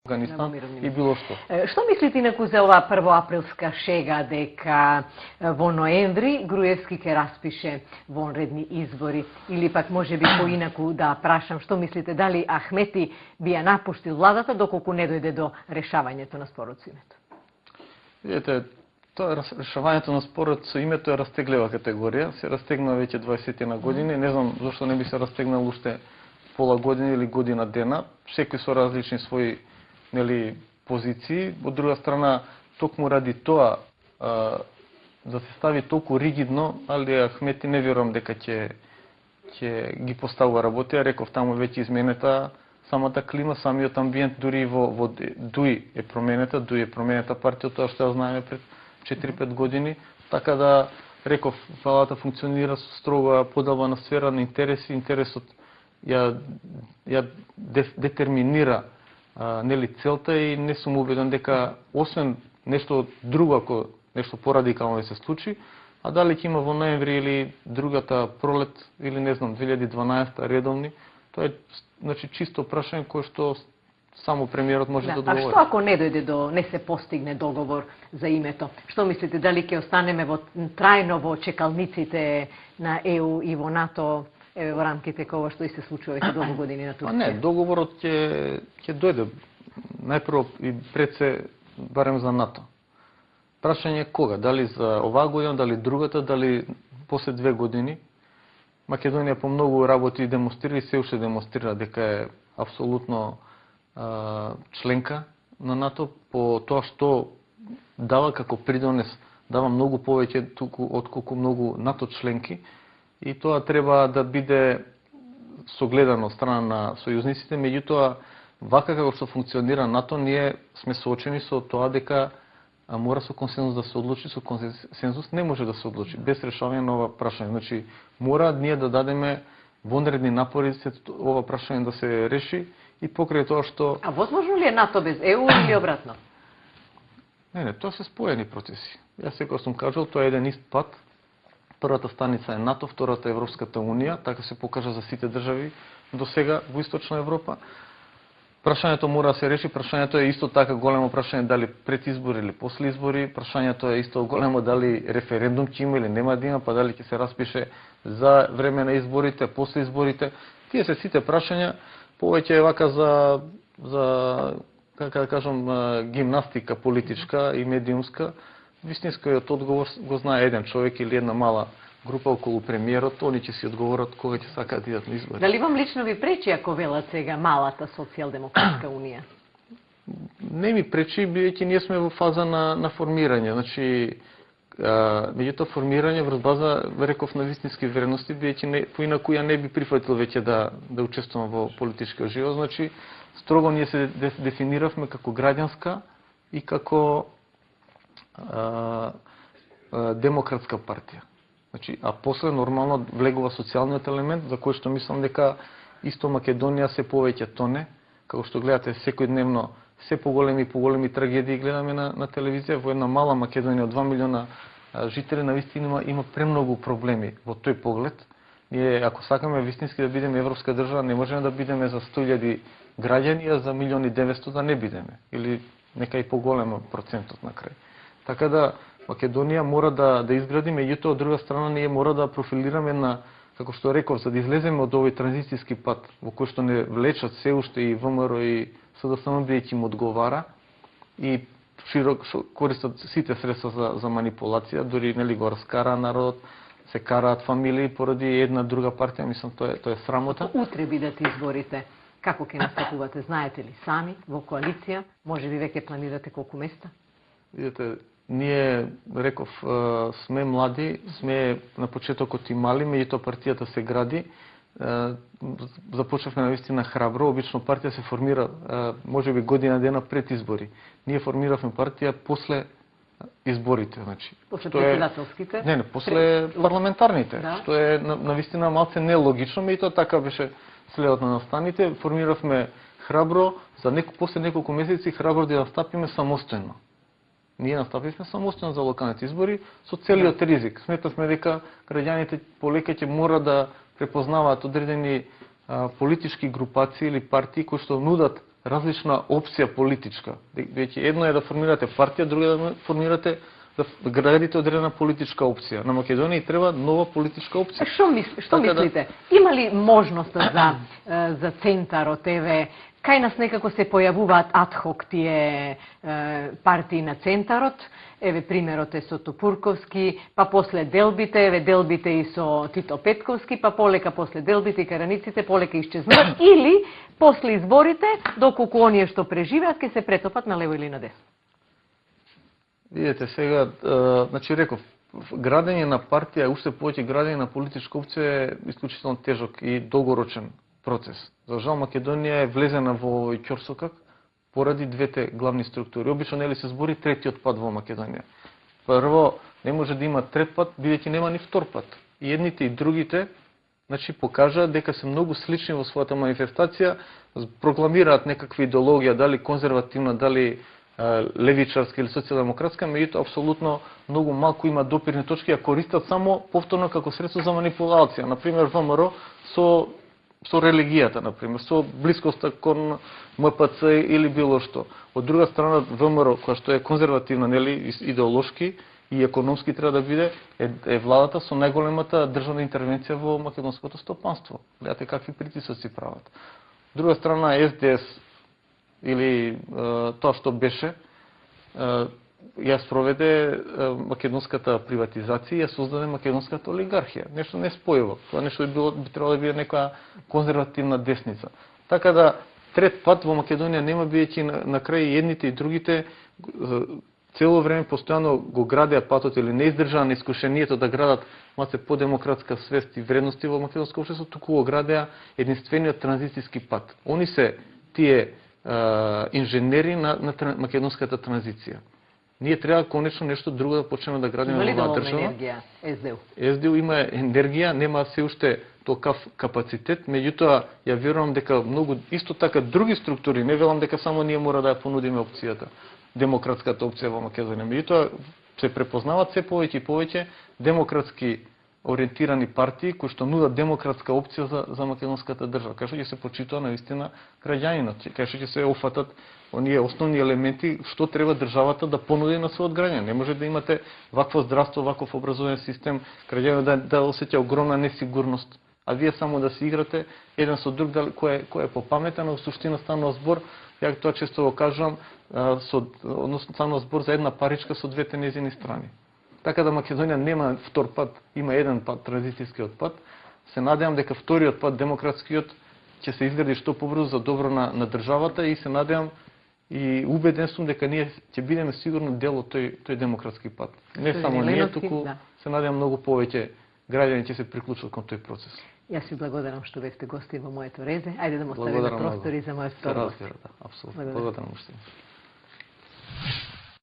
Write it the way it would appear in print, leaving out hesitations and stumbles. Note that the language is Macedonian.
Афганистан и било што. Што мислите инаку за оваа првоаприлска шега дека во ноември Груевски ќе распише вонредни избори, или пак можеби поинаку да прашам, што мислите, дали Ахмети би ја напуштил владата доколку не дојде до решавањето на спорот со името? Видете, тоа решавањето на спорот со името е растеглива категорија, се растегна веќе 20 на години, не знам зашто не би се растегнал уште пола година или година дена, секој со различни своји позиции. Од друга страна, токму ради тоа да се стави толку ригидно, али Ахмети не верувам дека ќе ги поставува работи. Ја реков, таму веќе изменета самата клима, самиот амбиент, дури во ДУИ е променета, ДУИ е променета партија, тоа што ја знаеме пред 4-5 години. Така да, реков, владата функционира со строга подалбана сфера на интереси, интересот ја детерминира целта и не сум убеден дека освен нешто друго, ако нешто порадикално се случи, а дали ќе има во ноември или другата пролет или не знам 2012 редовни, тоа е значи чисто прашање кое што само премиерот може да одговори. А што ако не дојде не се постигне договор за името? Што мислите, дали ќе останеме трајно во чекалниците на ЕУ и во НАТО? Во рамките кога што и се случува веќе долго години на Турција? Не, договорот ќе дојде најпрво и пред се барем за НАТО. Прашање кога, дали за оваа година, дали другата, дали после 2 години. Македонија по многу работи демонстрира и се уште демонстрира дека е апсолутно членка на НАТО по тоа што дава како придонес, дава многу повеќе отколку многу НАТО членки. И тоа треба да биде согледано од страна на сојузниците, меѓутоа вака како што функционира НАТО, ние сме соочени со тоа дека мора со консензус да се одлучи, со консензус не може да се одлучи без решавање на ова прашање. Значи мора ние да дадеме вонредни напори за ова прашање да се реши и покрај тоа што возможно ли е НАТО без ЕУ или обратно? Не, тоа се споени процеси. Јас секогаш сум кажал, тоа е еден ист пат. Првата станица е НАТО, втората е Европската Унија, така се покажа за сите држави до сега во Источна Европа. Прашањето мора да се реши, прашањето е исто така големо прашање дали пред избори или после избори, прашањето е исто големо дали референдум ќе има или нема да има, па дали ќе се распише за време на изборите, после изборите. Тие се сите прашања, повеќе е вака за како да кажам, гимнастика политичка и медиумска. Вистинскиот одговор го знае еден човек или една мала група околу премиерот, они ќе си одговорат кога ќе сакаат да идат на избори. Дали вам лично ви пречи ако велат сега малата социјалдемократска унија? Не ми пречи, бидејќи ние сме во фаза на формирање. Значи, меѓутоа формирање врз база, реков, на вистински вредности, бидејќи поинаку ја не би прифатил веќе да учествувам во политичкиот живот. Значи, строго ние се дефиниравме како граѓанска и како демократска партија. Значи, а после нормално влегува социјалниот елемент, за кој што мислам дека исто Македонија се повеќе тоне, како што гледате секојдневно се поголеми и поголеми трагедии гледаме на телевизија. Во една мала Македонија од 2 милиона жители навистина има премногу проблеми во тој поглед. Ние ако сакаме вистински да бидеме европска држава, не можеме да бидеме за 100.000 граѓани, а за 1.900.000 да не бидеме, или нека и поголема процентот на крај. Така да Македонија мора да изгради, меѓутоа од друга страна ние мора да профилираме како што реков, за да излеземе од овој транзицијски пат во кој што не влечат се уште и ВМРО и СДСМ, бидејќи им одговара и користат сите средства за манипулација, дури го раскара народот, се караат фамилии поради една друга партија, мислам тоа е срамота. Утре бидат изборите. Како ќе настапувате, знаете ли сами во коалиција? Може би веќе планирате колку места? Видете, ние, реков, сме млади, сме на почетокот и мали, меѓутоа партијата се гради. Започнавме навистина храбро, обично партија се формира можеби година дена пред избори. Ние формиравме партија после изборите, значи. После председателските? Не, после парламентарните, да. Што е навистина малце нелогично, меѓутоа така беше следот на настаните. Формиравме храбро, после неколку месеци храбро да настапиме самостојно. Ние настапивме самостојно за локалните избори со целиот ризик. Сметавме дека граѓаните полека ќе мора да препознаваат одредени политички групации или партии кои што нудат различна опција политичка. Веќе едно е да формирате партија, друго е да формирате да градите одредена политичка опција. На Македонија треба нова политичка опција. Што мислите? Има ли можност за центарот, еве, кај нас некако се појавуваат адхок тие партии на центарот, еве примерот е со Топурковски, па после делбите, еве делбите и со Тито Петковски, па полека после делбите и караниците полека исчезнуваат, или после изборите, доколку оние што преживеат, ќе се претопат на лево или на десно. Видете, сега, значи реков, градење на партија, уште повеќе градење на политичка опција е исклучително тежок и долгорочен процес. За жал Македонија е влезена во овој ќорсокак поради двете главни структури. Обично нели се збори третиот пат во Македонија. Прво, не може да има трет пат, бидејќи нема ни втор пат. И едните и другите, значи покажаат дека се многу слични во својата манифестација, прокламираат некаква идеологија, дали конзервативна, дали левичарска или социјалдемократска, меѓутоа апсолутно многу малку има допирни точки, ја користат само повторно како средство за манипулација. Например, ВМРО со религијата, например, со блискоста кон МПЦ или било што. Од друга страна, ВМРО, која што е конзервативна, нели, идеолошки и економски треба да биде, е владата со најголемата државна интервенција во македонското стопанство. Гледате какви притисоци прават. Од друга страна, СДС или тоа што беше, ја спроведе македонската приватизација и ја создаде македонската олигархија. Нешто не спојува. Тоа нешто би требало да биде нека конзервативна десница. Така да трет пат во Македонија нема, бидејќи на крај едните и другите цело време постојано го градеа патот или не издржаа на искушението да градат малце по-демократска свест и вредности во македонско општество, туку го градеа единствениот транзицијски пат. Они се тие инженери на македонската транзиција. Ние треба конечно нешто друго да почнеме да градиме во оваа држава. Има ли енергија СДУ? СДУ има енергија, нема се уште токав капацитет, меѓутоа ја верувам дека многу исто така други структури, не велам дека само ние мора да ја понудиме опцијата, демократската опција во Македонија. Меѓутоа се препознаваат се повеќе и повеќе демократски ориентирани партии кои што нудат демократска опција за македонската држава, кај што ќе се почитува навистина граѓанинот, кај што ќе се офатат оние основни елементи што треба државата да понуди на својот граѓанин. Не може да имате вакво здравство, ваков образовен систем, граѓанинот да осеќа огромна несигурност, а вие само да се играте еден со друг кој е попаметен, а во суштина станува збор, ја тоа често го кажувам, односно станува збор за една паричка со двете нејзини страни. Така да Македонија нема втор пат, има еден пат, транзицијскиот пат. Се надевам дека вториот пат, демократскиот, ќе се изгради што побрзо за добро на државата и се надевам и убеден сум дека ние ќе бидеме сигурно дел од тој демократски пат. Не само ние, туку се надевам многу повеќе граѓани ќе се приклучат кон тој процес. Јас ви благодарам што бевте гости во моето резе. Ајде да му оставиме простори за мојот втор гост. Апсолутно. Благодарам уште.